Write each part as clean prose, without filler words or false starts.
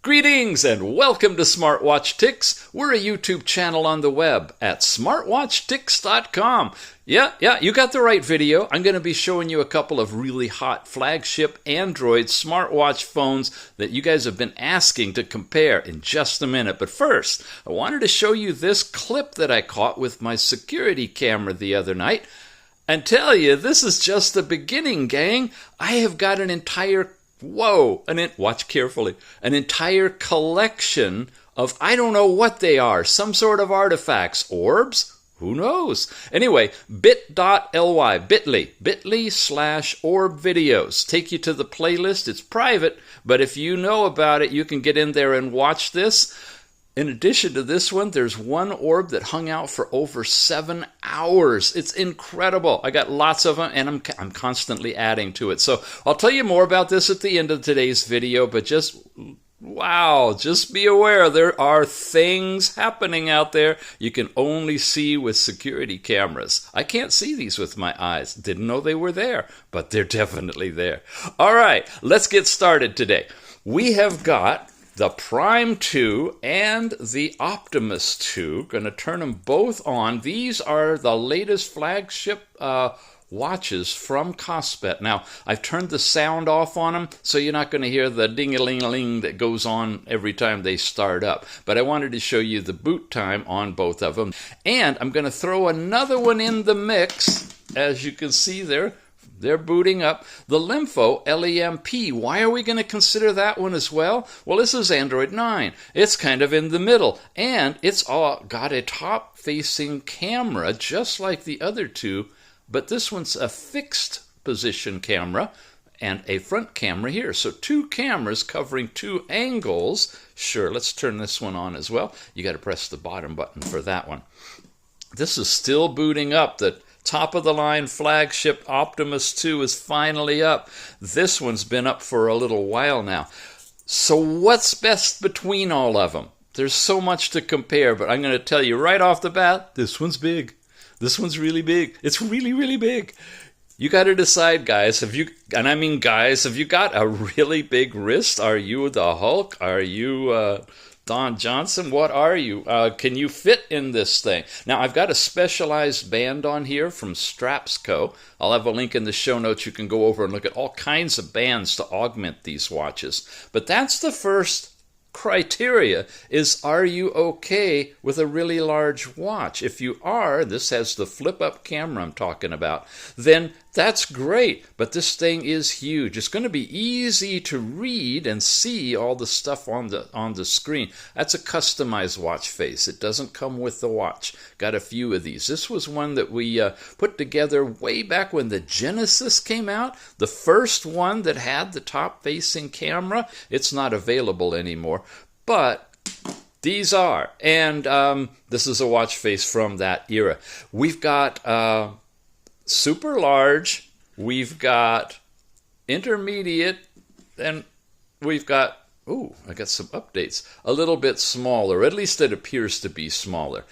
Greetings and welcome to Smartwatch Ticks. We're a YouTube channel on the web at smartwatchticks.com. Yeah, you got the right video. I'm going to be showing you a couple of really hot flagship Android smartwatch phones that you guys have been asking to compare in just a minute. But first, I wanted to show you this clip that I caught with my security camera the other night and tell you this is just the beginning, gang. I have got an entire watch carefully. An entire collection of, I don't know what they are, some sort of artifacts. Orbs? Who knows? Anyway, bit.ly, bit.ly/orb videos. Take you to the playlist. It's private, but if you know about it, you can get in there and watch this. In addition to this one, there's one orb that hung out for over 7 hours. It's incredible. I got lots of them, and I'm constantly adding to it. So I'll tell you more about this at the end of today's video, but just be aware there are things happening out there you can only see with security cameras. I can't see these with my eyes. Didn't know they were there, but they're definitely there. All right, let's get started today. We have got the Prime 2 and the Optimus 2. Going to turn them both on. These are the latest flagship watches from Kospet. Now, I've turned the sound off on them, so you're not going to hear the ding-a-ling-a-ling that goes on every time they start up. But I wanted to show you the boot time on both of them. And I'm going to throw another one in the mix. As you can see there, they're booting up. The Lemfo LEMP. Why are we going to consider that one as well? Well, this is Android 9. It's kind of in the middle. And it's all got a top-facing camera, just like the other two. But this one's a fixed position camera and a front camera here. So two cameras covering two angles. Sure, let's turn this one on as well. You got to press the bottom button for that one. This is still booting up. The top-of-the-line flagship Optimus 2 is finally up. This one's been up for a little while now. So what's best between all of them? There's so much to compare, but I'm going to tell you right off the bat, this one's big. This one's really big. It's really, really big. You got to decide, guys. Have you got a really big wrist? Are you the Hulk? Are you Don Johnson? What are you? Can you fit in this thing? Now, I've got a specialized band on here from Strapsco. I'll have a link in the show notes. You can go over and look at all kinds of bands to augment these watches. But that's the first criteria, is are you okay with a really large watch? If you are, this has the flip-up camera I'm talking about, then that's great, but this thing is huge. It's going to be easy to read and see all the stuff on the screen. That's a customized watch face. It doesn't come with the watch. Got a few of these. This was one that we put together way back when the Genesis came out, the first one that had the top-facing camera. It's not available anymore, but these are. And this is a watch face from that era. We've got super large, we've got intermediate, and we've got, I got some updates, a little bit smaller. At least it appears to be smaller.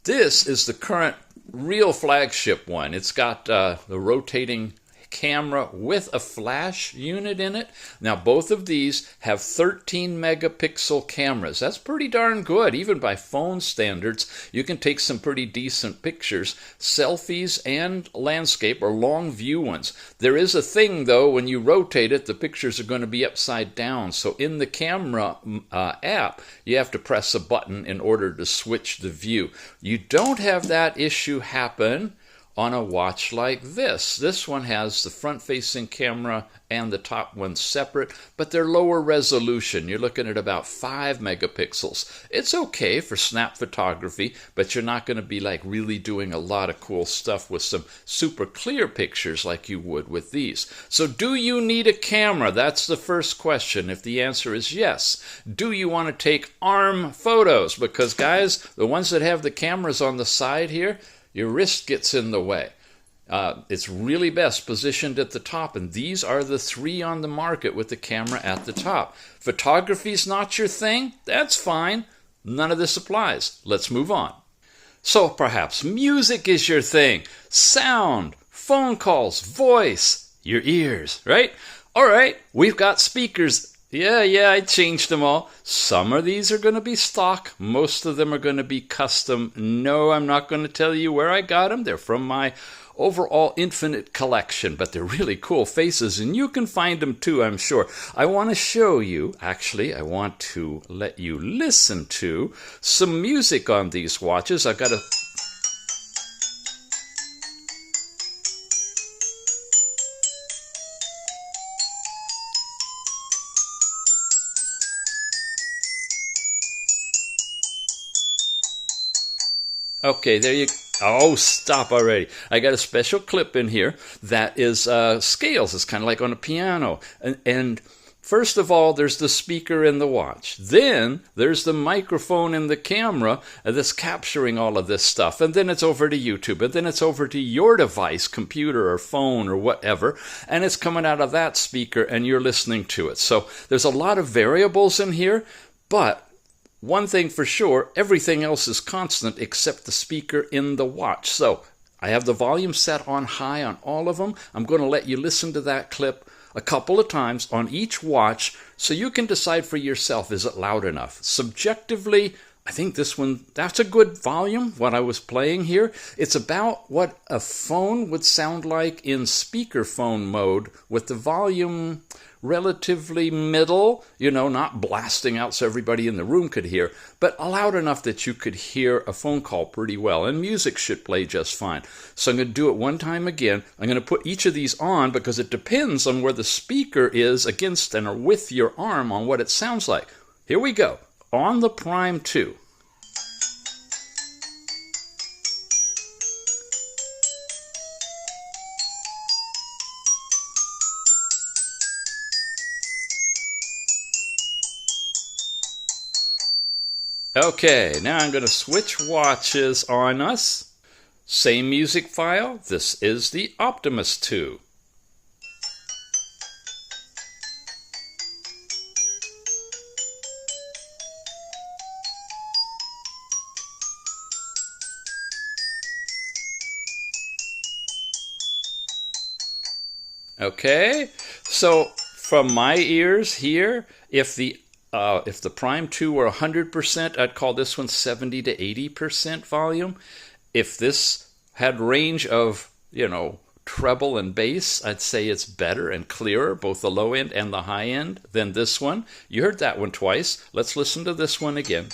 This is the current real flagship one. It's got the rotating camera with a flash unit in it. Now, both of these have 13 megapixel cameras. That's pretty darn good. Even by phone standards, you can take some pretty decent pictures, selfies and landscape or long view ones. There is a thing, though, when you rotate it, the pictures are going to be upside down. So in the camera app, you have to press a button in order to switch the view. You don't have that issue happen on a watch like this. This one has the front-facing camera and the top one separate, but they're lower resolution. You're looking at about 5 megapixels. It's okay for snap photography, but you're not going to be like really doing a lot of cool stuff with some super clear pictures like you would with these. So do you need a camera? That's the first question. If the answer is yes, do you want to take arm photos? Because guys, the ones that have the cameras on the side here, your wrist gets in the way. It's really best positioned at the top, and these are the three on the market with the camera at the top. Photography's not your thing? That's fine. None of this applies. Let's move on. So perhaps music is your thing. Sound, phone calls, voice, your ears, right? All right, we've got speakers Yeah, I changed them all. Some of these are going to be stock. Most of them are going to be custom. No, I'm not going to tell you where I got them. They're from my overall infinite collection, but they're really cool faces, and you can find them too, I'm sure. I want to show you, actually, I want to let you listen to some music on these watches. I've got a Okay, there you. Oh, stop already! I got a special clip in here that is scales. It's kind of like on a piano. And first of all, there's the speaker in the watch. Then there's the microphone in the camera that's capturing all of this stuff. And then it's over to YouTube. And then it's over to your device, computer or phone or whatever. And it's coming out of that speaker, and you're listening to it. So there's a lot of variables in here, but one thing for sure, everything else is constant except the speaker in the watch. So I have the volume set on high on all of them. I'm going to let you listen to that clip a couple of times on each watch so you can decide for yourself, is it loud enough? Subjectively, I think this one, that's a good volume, what I was playing here. It's about what a phone would sound like in speakerphone mode with the volume relatively middle, not blasting out so everybody in the room could hear, but loud enough that you could hear a phone call pretty well, and music should play just fine. So I'm going to do it one time again. I'm going to put each of these on because it depends on where the speaker is against and or with your arm on what it sounds like. Here we go. On the Prime 2. Okay, now I'm going to switch watches on us. Same music file. This is the Optimus 2. Okay, so from my ears here, if the Prime 2 were 100%, I'd call this one 70 to 80% volume. If this had range of, treble and bass, I'd say it's better and clearer, both the low end and the high end, than this one. You heard that one twice. Let's listen to this one again.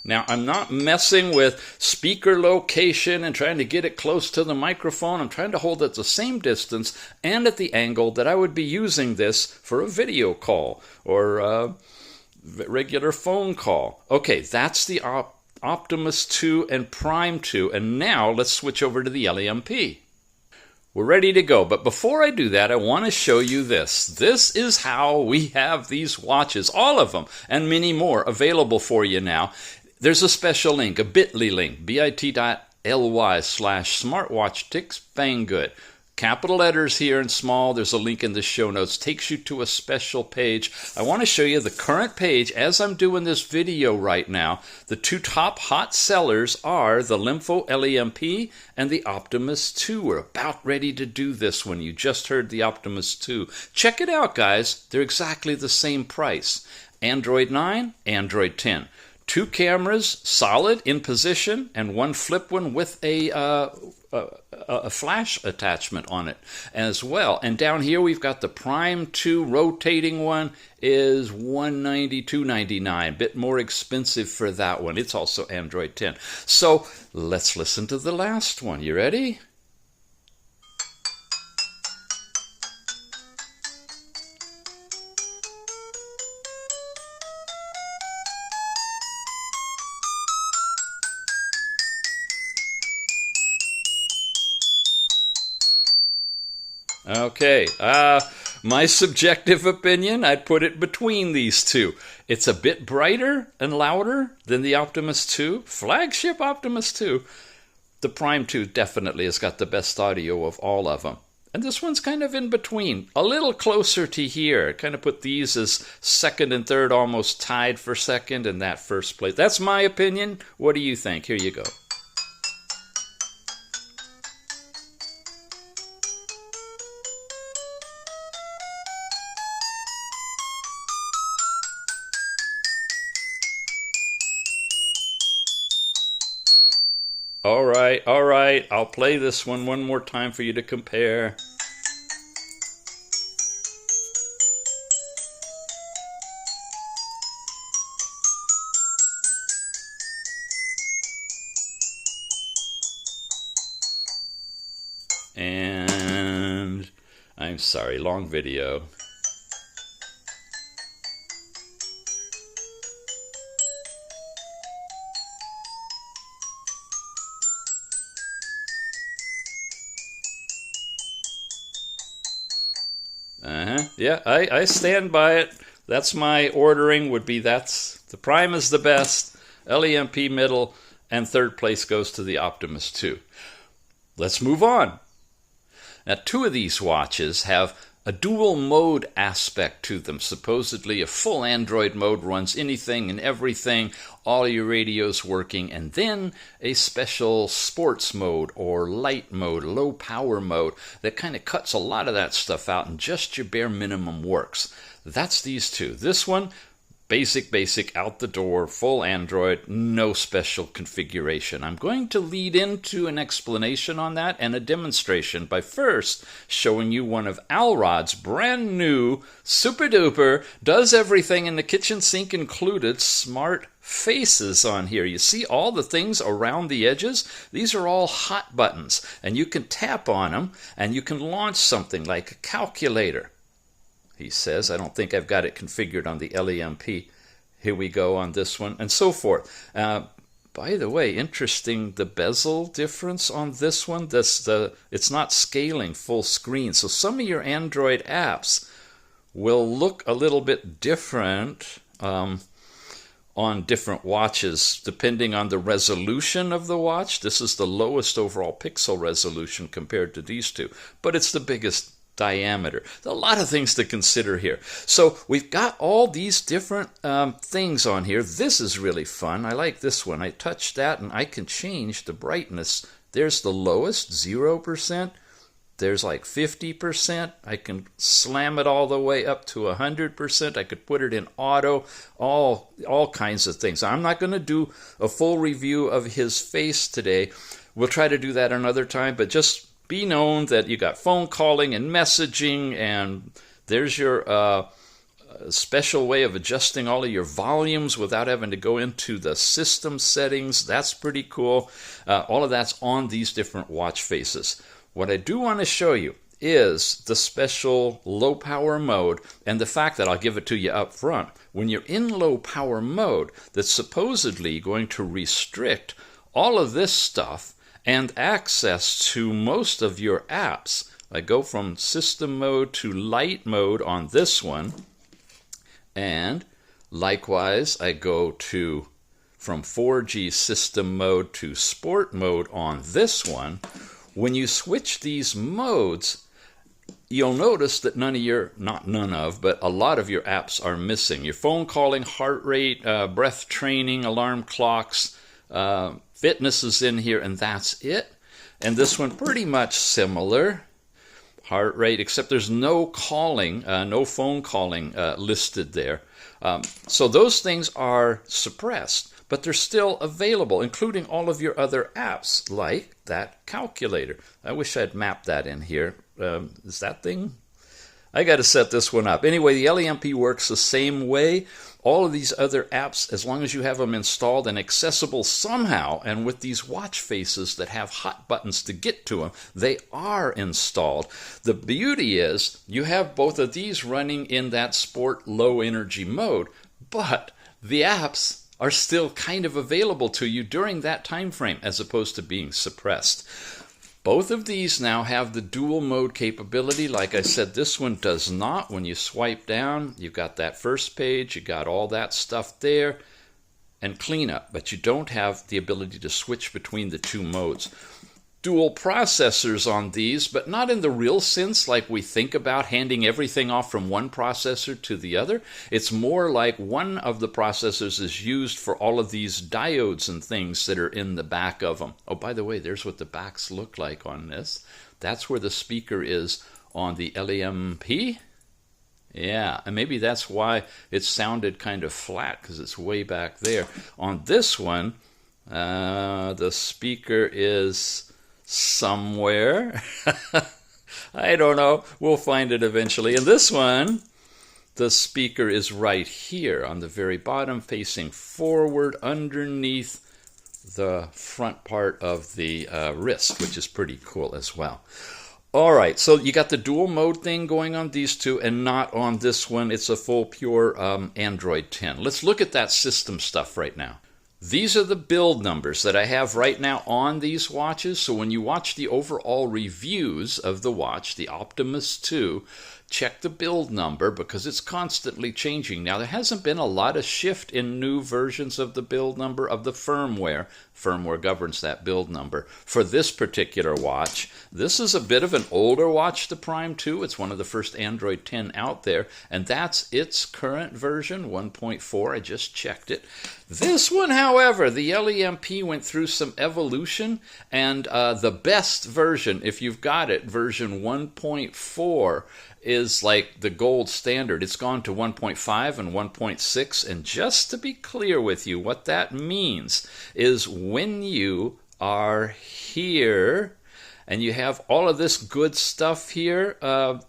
Now, I'm not messing with speaker location and trying to get it close to the microphone. I'm trying to hold it the same distance and at the angle that I would be using this for a video call or a regular phone call. Okay, that's the Optimus 2 and Prime 2. And now let's switch over to the LAMP. We're ready to go, but before I do that, I want to show you this. This is how we have these watches, all of them, and many more available for you now. There's a special link, a bit.ly link, bit.ly/smartwatchticksbanggood. Capital letters here and small. There's a link in the show notes. Takes you to a special page. I want to show you the current page as I'm doing this video right now. The two top hot sellers are the Limpho LAMP and the Optimus 2. We're about ready to do this one. You just heard the Optimus 2. Check it out, guys. They're exactly the same price. Android 9, Android 10. Two cameras, solid in position, and one flip one with a flash attachment on it as well. And down here we've got the Prime 2 rotating one is $190, $299. Bit more expensive for that one. It's also Android 10. So let's listen to the last one. You ready? Okay, my subjective opinion, I'd put it between these two. It's a bit brighter and louder than the Optimus 2, flagship Optimus 2. The Prime 2 definitely has got the best audio of all of them. And this one's kind of in between, a little closer to here. Kind of put these as second and third, almost tied for second, and that first place. That's my opinion. What do you think? Here you go. All right. I'll play this one more time for you to compare. And I'm sorry, long video. Yeah, I stand by it. That's my ordering, would be that's the Prime is the best, LEMP middle, and third place goes to the Optimus 2. Let's move on. Now, two of these watches have a dual mode aspect to them. Supposedly a full Android mode runs anything and everything, all your radios working, and then a special sports mode or light mode, low power mode that kind of cuts a lot of that stuff out and just your bare minimum works. That's these two. This one, basic, out the door, full Android, no special configuration. I'm going to lead into an explanation on that and a demonstration by first showing you one of Alrod's brand new, super duper, does everything in the kitchen sink included, smart faces on here. You see all the things around the edges? These are all hot buttons, and you can tap on them and you can launch something like a calculator. He says, I don't think I've got it configured on the LEMP. Here we go on this one, and so forth. By the way, interesting, the bezel difference on this one. It's not scaling full screen, so some of your Android apps will look a little bit different on different watches, depending on the resolution of the watch. This is the lowest overall pixel resolution compared to these two, but it's the biggest diameter. There's a lot of things to consider here. So we've got all these different things on here. This is really fun. I like this one. I touch that and I can change the brightness. There's the lowest, 0%. There's like 50%. I can slam it all the way up to 100%. I could put it in auto, all kinds of things. I'm not going to do a full review of his face today. We'll try to do that another time, but just be known that you got phone calling and messaging, and there's your special way of adjusting all of your volumes without having to go into the system settings. That's pretty cool. All of that's on these different watch faces. What I do want to show you is the special low power mode, and the fact that I'll give it to you up front. When you're in low power mode, that's supposedly going to restrict all of this stuff and access to most of your apps. I go from system mode to light mode on this one, and likewise I go to from 4G system mode to sport mode on this one. When you switch these modes, you'll notice that but a lot of your apps are missing. Your phone calling, heart rate, breath training, alarm clocks, fitness is in here, and that's it. And this one pretty much similar. Heart rate, except there's no calling, no phone calling listed there. So those things are suppressed, but they're still available, including all of your other apps, like that calculator. I wish I'd mapped that in here. Is that thing? I got to set this one up. Anyway, the LEMP works the same way. All of these other apps, as long as you have them installed and accessible somehow, and with these watch faces that have hot buttons to get to them, they are installed. The beauty is you have both of these running in that sport low energy mode, but the apps are still kind of available to you during that time frame as opposed to being suppressed. Both of these now have the dual mode capability. Like I said, this one does not. When you swipe down, you've got that first page, you got all that stuff there, and cleanup, but you don't have the ability to switch between the two modes. dual processors on these, but not in the real sense like we think about handing everything off from one processor to the other. It's more like one of the processors is used for all of these diodes and things that are in the back of them. Oh, by the way, there's what the backs look like on this. That's where the speaker is on the LEMP. Yeah, and maybe that's why it sounded kind of flat, because it's way back there. On this one, the speaker is somewhere. I don't know. We'll find it eventually. And this one, the speaker is right here on the very bottom, facing forward underneath the front part of the wrist, which is pretty cool as well. All right, so you got the dual mode thing going on these two and not on this one. It's a full pure Android 10. Let's look at that system stuff right now. These are the build numbers that I have right now on these watches. So when you watch the overall reviews of the watch, the Optimus 2, check the build number because it's constantly changing. Now, there hasn't been a lot of shift in new versions of the build number of the firmware. Firmware governs that build number. For this particular watch, this is a bit of an older watch, the Prime 2. It's one of the first Android 10 out there, and that's its current version, 1.4. I just checked it. This one, however, the LEMP went through some evolution, and the best version, if you've got it, version 1.4, is like the gold standard. It's gone to 1.5 and 1.6, and just to be clear with you, what that means is when you are here and you have all of this good stuff here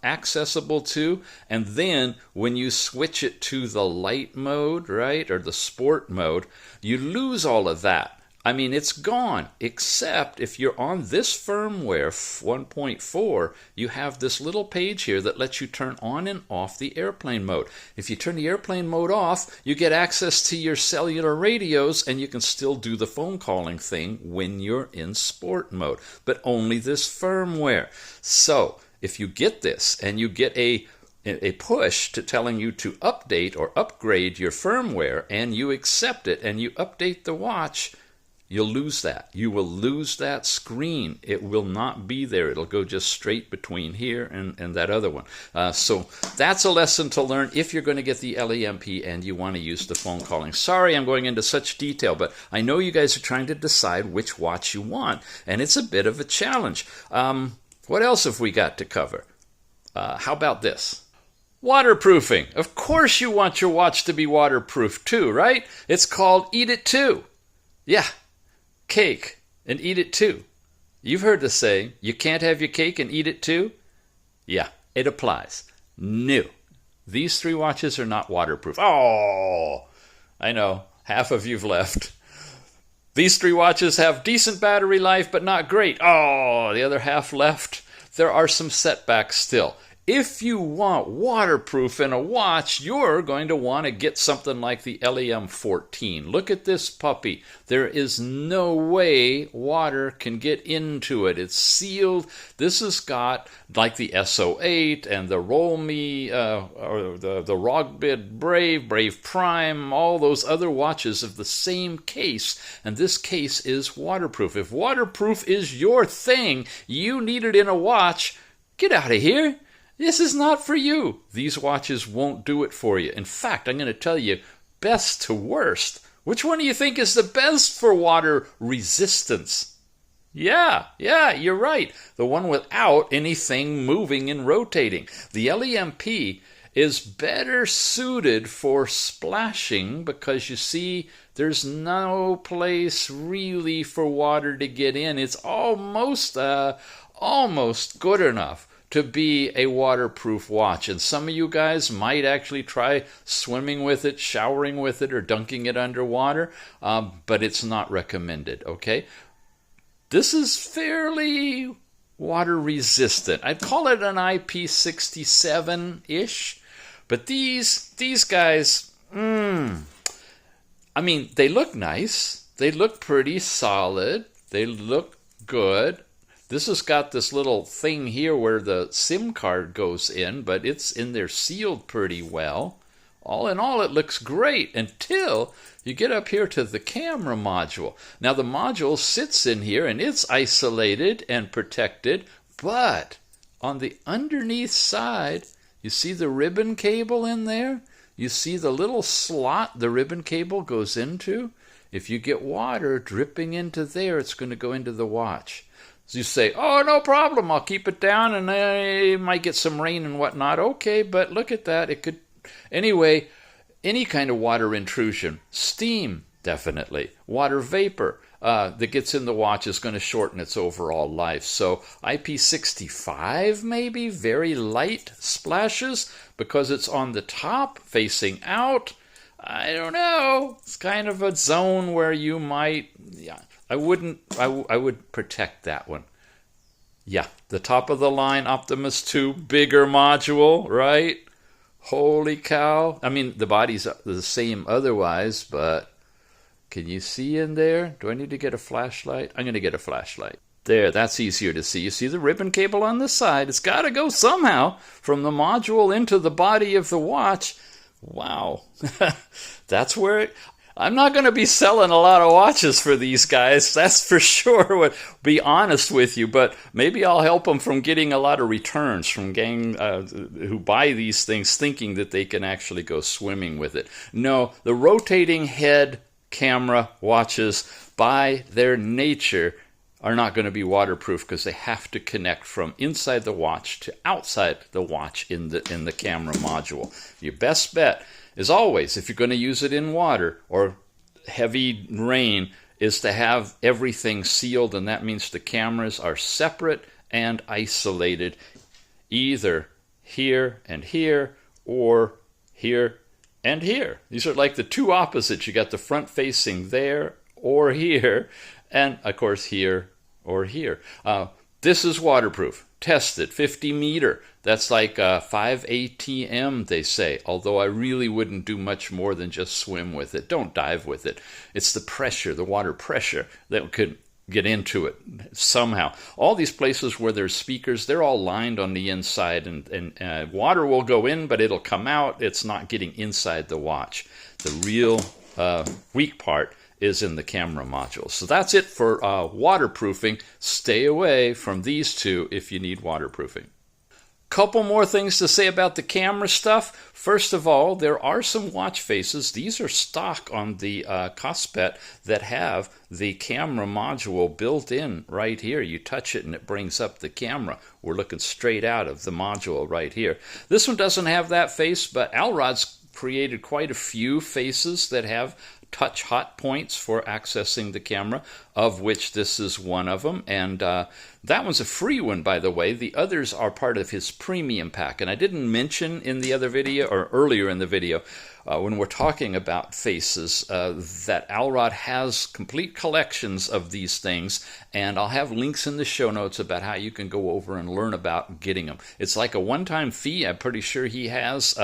accessible to, and then when you switch it to the light mode, right, or the sport mode, you lose all of that. I mean, it's gone, except if you're on this firmware 1.4, you have this little page here that lets you turn on and off the airplane mode. If you turn the airplane mode off, you get access to your cellular radios, and you can still do the phone calling thing when you're in sport mode, but only this firmware. So if you get this and you get a push to telling you to update or upgrade your firmware, and you accept it and you update the watch, you'll lose that. You will lose that screen. It will not be there. It'll go just straight between here and that other one. So that's a lesson to learn if you're going to get the LEMP and you want to use the phone calling. Sorry I'm going into such detail, but I know you guys are trying to decide which watch you want, and it's a bit of a challenge. What else have we got to cover? How about this? Waterproofing. Of course you want your watch to be waterproof too, right? It's called Eat It Too. Yeah. Cake and eat it too. You've heard the saying, you can't have your cake and eat it too? Yeah, it applies. No. These three watches are not waterproof. Oh, I know, half of you've left. These three watches have decent battery life, but not great. Oh, the other half left. There are some setbacks still. If you want waterproof in a watch, you're going to want to get something like the LEM14. Look at this puppy. There is no way water can get into it. It's sealed. This has got like the SO8 and the Rollme, or the Rogbid Brave, Brave Prime, all those other watches of the same case. And this case is waterproof. If waterproof is your thing, you need it in a watch, get out of here. This is not for you. These watches won't do it for you. In fact, I'm going to tell you, best to worst. Which one do you think is the best for water resistance? Yeah, you're right. The one without anything moving and rotating. The LEMP is better suited for splashing because, you see, there's no place really for water to get in. It's almost good enough to be a waterproof watch. And some of you guys might actually try swimming with it, showering with it, or dunking it underwater, but it's not recommended, okay? This is fairly water resistant. I'd call it an IP67-ish, but these guys, I mean, they look nice. They look pretty solid. They look good. This has got this little thing here where the SIM card goes in, but it's in there sealed pretty well. All in all, it looks great until you get up here to the camera module. Now, the module sits in here, and it's isolated and protected, but on the underneath side, you see the ribbon cable in there? You see the little slot the ribbon cable goes into? If you get water dripping into there, it's going to go into the watch. So you say, oh, no problem, I'll keep it down, and I might get some rain and whatnot. Okay, but look at that. It could... Anyway, any kind of water intrusion, steam, definitely, water vapor that gets in the watch is going to shorten its overall life. So IP65 maybe, very light splashes because it's on the top facing out. I don't know. It's kind of a zone where you might, I would protect that one. Yeah, the top of the line Optimus 2, bigger module, right? Holy cow. I mean, the body's the same otherwise, but can you see in there? Do I need to get a flashlight? I'm going to get a flashlight. There, that's easier to see. You see the ribbon cable on the side. It's got to go somehow from the module into the body of the watch. Wow. That's where it... I'm not going to be selling a lot of watches for these guys, that's for sure, be honest with you, but maybe I'll help them from getting a lot of returns from gang who buy these things thinking that they can actually go swimming with it. No, the rotating head camera watches, by their nature, are not going to be waterproof because they have to connect from inside the watch to outside the watch in the camera module. Your best bet is always, if you're going to use it in water or heavy rain, is to have everything sealed, and that means the cameras are separate and isolated, either here and here or here and here. These are like the two opposites. You got the front facing there or here, and of course here or here. This is waterproof. Tested, 50 meter. That's like 5 ATM, they say, although I really wouldn't do much more than just swim with it. Don't dive with it. It's the pressure, the water pressure, that could get into it somehow. All these places where there's speakers, they're all lined on the inside, and water will go in, but it'll come out. It's not getting inside the watch. The real weak part is in the camera module. So that's it for waterproofing. Stay away from these two if you need waterproofing. Couple more things to say about the camera stuff. First of all, there are some watch faces. These are stock on the Kospet that have the camera module built in right here. You touch it and it brings up the camera. We're looking straight out of the module right here. This one doesn't have that face, but Alrod's created quite a few faces that have touch hot points for accessing the camera, of which this is one of them. And that one's a free one, by the way. The others are part of his premium pack. And I didn't mention in the other video, or earlier in the video, when we're talking about faces, that Alrod has complete collections of these things, and I'll have links in the show notes about how you can go over and learn about getting them. It's like a one-time fee. I'm pretty sure he has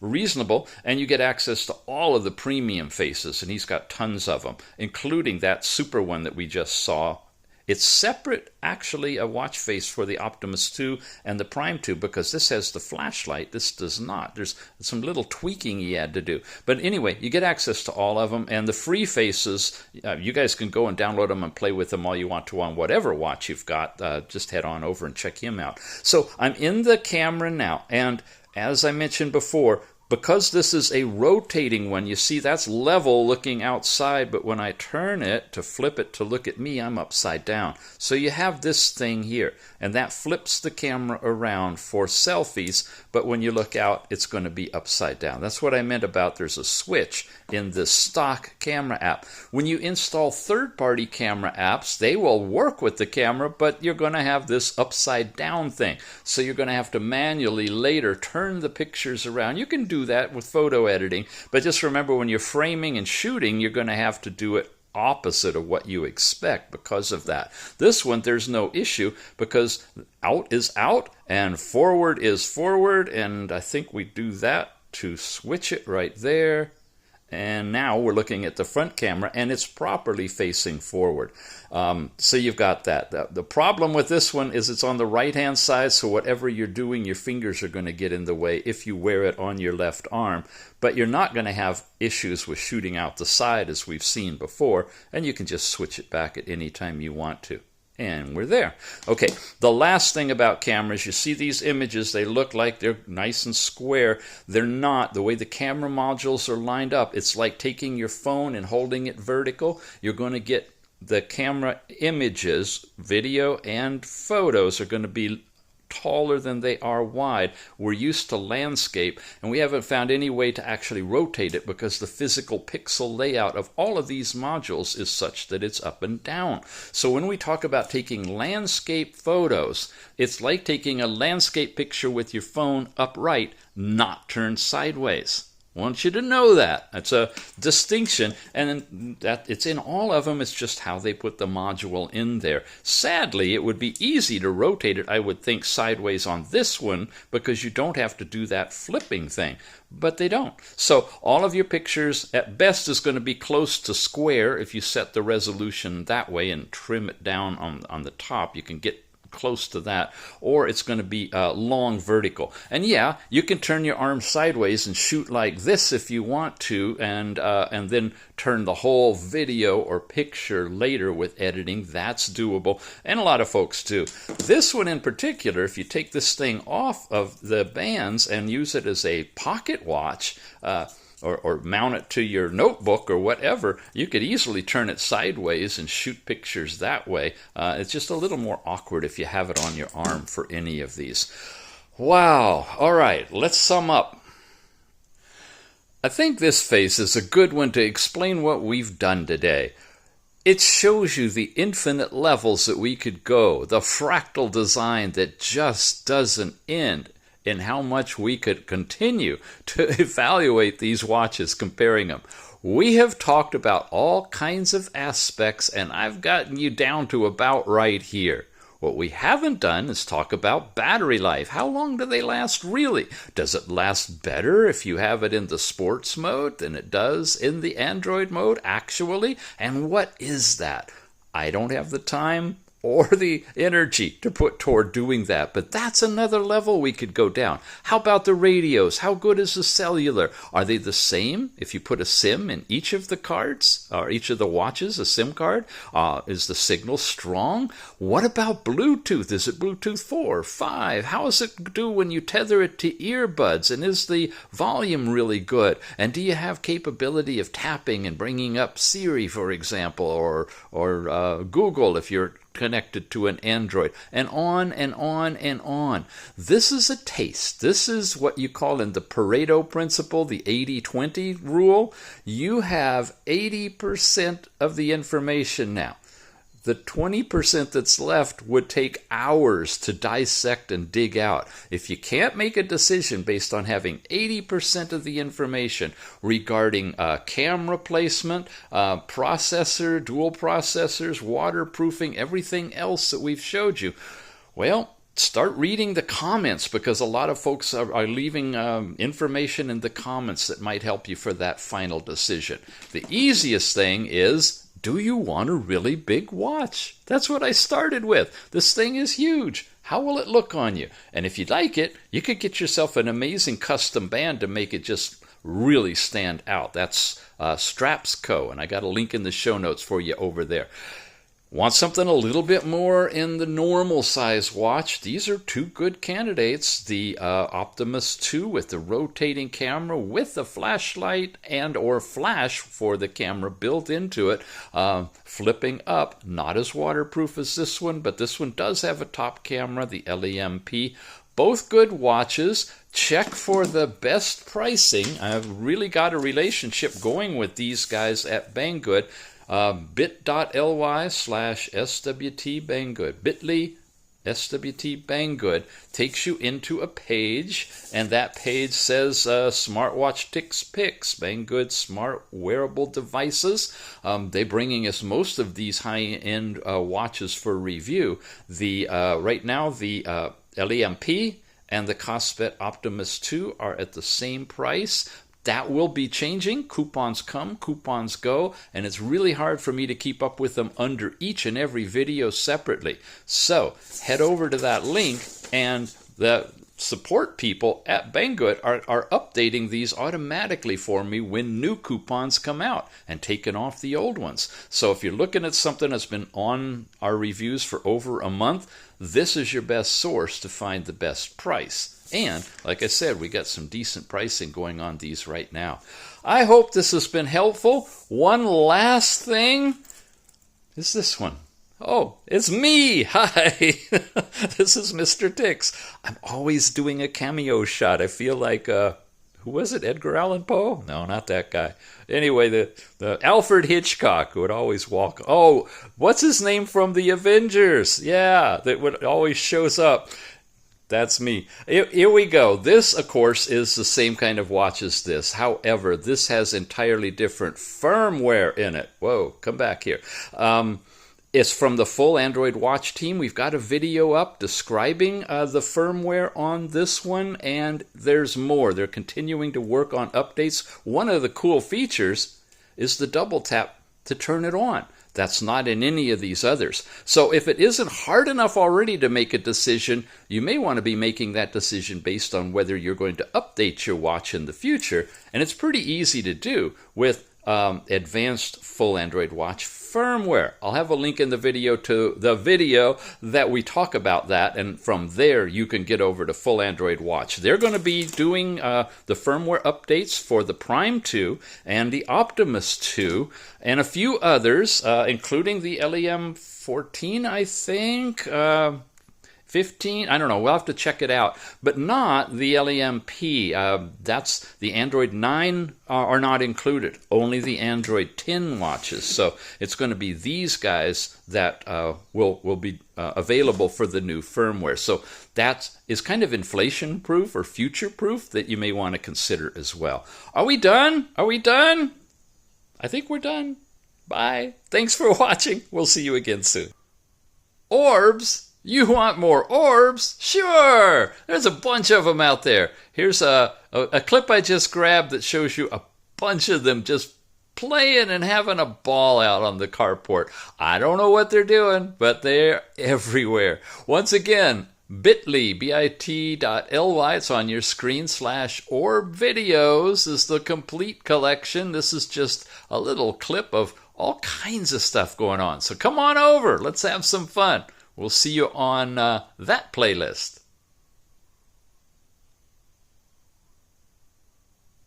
reasonable, and you get access to all of the premium faces, and he's got tons of them, including that super one that we just saw. It's separate, actually, a watch face for the Optimus 2 and the Prime 2, because this has the flashlight. This does not. There's some little tweaking he had to do. But anyway, you get access to all of them, and the free faces, you guys can go and download them and play with them all you want to on whatever watch you've got. Just head on over and check him out. So I'm in the camera now, and as I mentioned before, because this is a rotating one, you see that's level looking outside, but when I turn it to flip it to look at me, I'm upside down. So you have this thing here, and that flips the camera around for selfies, but when you look out, it's going to be upside down. That's what I meant about there's a switch in the stock camera app. When you install third-party camera apps, they will work with the camera, but you're going to have this upside down thing. So you're going to have to manually later turn the pictures around. You can do that with photo editing, but just remember when you're framing and shooting, you're going to have to do it opposite of what you expect because of that. This one, there's no issue because out is out and forward is forward, and I think we do that to switch it right there. And now we're looking at the front camera, and it's properly facing forward. So you've got that. The problem with this one is it's on the right-hand side, so whatever you're doing, your fingers are going to get in the way if you wear it on your left arm. But you're not going to have issues with shooting out the side, as we've seen before, and you can just switch it back at any time you want to. And we're there. Okay, the last thing about cameras, you see these images, they look like they're nice and square. They're not. The way the camera modules are lined up, it's like taking your phone and holding it vertical. You're going to get the camera images, video and photos, are going to be taller than they are wide. We're used to landscape, and we haven't found any way to actually rotate it because the physical pixel layout of all of these modules is such that it's up and down. So when we talk about taking landscape photos, it's like taking a landscape picture with your phone upright, not turned sideways. I want you to know that. That's a distinction, and that it's in all of them. It's just how they put the module in there. Sadly, it would be easy to rotate it, I would think, sideways on this one because you don't have to do that flipping thing. But they don't. So all of your pictures, at best, is going to be close to square if you set the resolution that way and trim it down on the top. You can get close to that, or it's going to be long vertical. And yeah, you can turn your arm sideways and shoot like this if you want to, and then turn the whole video or picture later with editing. That's doable, and a lot of folks do. This one in particular, if you take this thing off of the bands and use it as a pocket watch, or mount it to your notebook or whatever, you could easily turn it sideways and shoot pictures that way. It's just a little more awkward if you have it on your arm for any of these. Wow. All right, let's sum up. I think this face is a good one to explain what we've done today. It shows you the infinite levels that we could go, the fractal design that just doesn't end, and how much we could continue to evaluate these watches, comparing them. We have talked about all kinds of aspects, and I've gotten you down to about right here. What we haven't done is talk about battery life. How long do they last really? Does it last better if you have it in the sports mode than it does in the Android mode, actually? And what is that? I don't have the time or the energy to put toward doing that. But that's another level we could go down. How about the radios? How good is the cellular? Are they the same if you put a SIM in each of the cards, or each of the watches, a SIM card? Is the signal strong? What about Bluetooth? Is it Bluetooth 4, 5? How does it do when you tether it to earbuds? And is the volume really good? And do you have capability of tapping and bringing up Siri, for example, or Google if you're connected to an Android, and on and on and on. This is a taste. This is what you call in the Pareto principle, the 80-20 rule. You have 80% of the information now. The 20% that's left would take hours to dissect and dig out. If you can't make a decision based on having 80% of the information regarding camera placement, processor, dual processors, waterproofing, everything else that we've showed you, well, start reading the comments, because a lot of folks are leaving information in the comments that might help you for that final decision. The easiest thing is, do you want a really big watch? That's what I started with. This thing is huge. How will it look on you? And if you like it, you could get yourself an amazing custom band to make it just really stand out. That's Straps Co., and I got a link in the show notes for you over there. Want something a little bit more in the normal size watch? These are two good candidates. The Optimus 2 with the rotating camera with the flashlight and or flash for the camera built into it. Flipping up, not as waterproof as this one, but this one does have a top camera, the LEMP. Both good watches. Check for the best pricing. I've really got a relationship going with these guys at Banggood. bit.ly/SWT Banggood. Bit.ly SWT Banggood takes you into a page, and that page says Smartwatch Tips Picks, Banggood Smart Wearable Devices. They're bringing us most of these high-end watches for review. Right now, the LEMP and the Cosbet Optimus 2 are at the same price. That will be changing. Coupons come, coupons go, and it's really hard for me to keep up with them under each and every video separately. So head over to that link, and the support people at Banggood are updating these automatically for me when new coupons come out and taking off the old ones. So if you're looking at something that's been on our reviews for over a month, this is your best source to find the best price. And like I said, we got some decent pricing going on these right now. I hope this has been helpful. One last thing is this one. Oh, it's me. Hi. This is Mr. Dix. I'm always doing a cameo shot. I feel like, who was it? Edgar Allan Poe? No, not that guy. Anyway, the Alfred Hitchcock would always walk. Oh, what's his name from the Avengers? Yeah, that would always shows up. That's me. Here we go. This, of course, is the same kind of watch as this. However, this has entirely different firmware in it. Whoa, come back here. It's from the full Android watch team. We've got a video up describing the firmware on this one, and there's more. They're continuing to work on updates. One of the cool features is the double tap to turn it on. That's not in any of these others. So if it isn't hard enough already to make a decision, you may want to be making that decision based on whether you're going to update your watch in the future. And it's pretty easy to do with advanced full Android watch firmware. I'll have a link in the video to the video that we talk about that, and from there you can get over to full Android watch. They're going to be doing the firmware updates for the Prime 2 and the Optimus 2 and a few others, including the LEM 14, I think. 15, I don't know, we'll have to check it out, but not the LEMP. That's the Android 9 are not included, only the Android 10 watches. So it's going to be these guys that will be available for the new firmware. So that is kind of inflation proof or future proof that you may want to consider as well. Are we done? Are we done? I think we're done. Bye. Thanks for watching. We'll see you again soon. Orbs? You want more orbs? Sure! There's a bunch of them out there. Here's a clip I just grabbed that shows you a bunch of them just playing and having a ball out on the carport. I don't know what they're doing, but they're everywhere. Once again, bit.ly, bit.ly, it's on your screen, /orb videos is the complete collection. This is just a little clip of all kinds of stuff going on. So come on over. Let's have some fun. We'll see you on that playlist.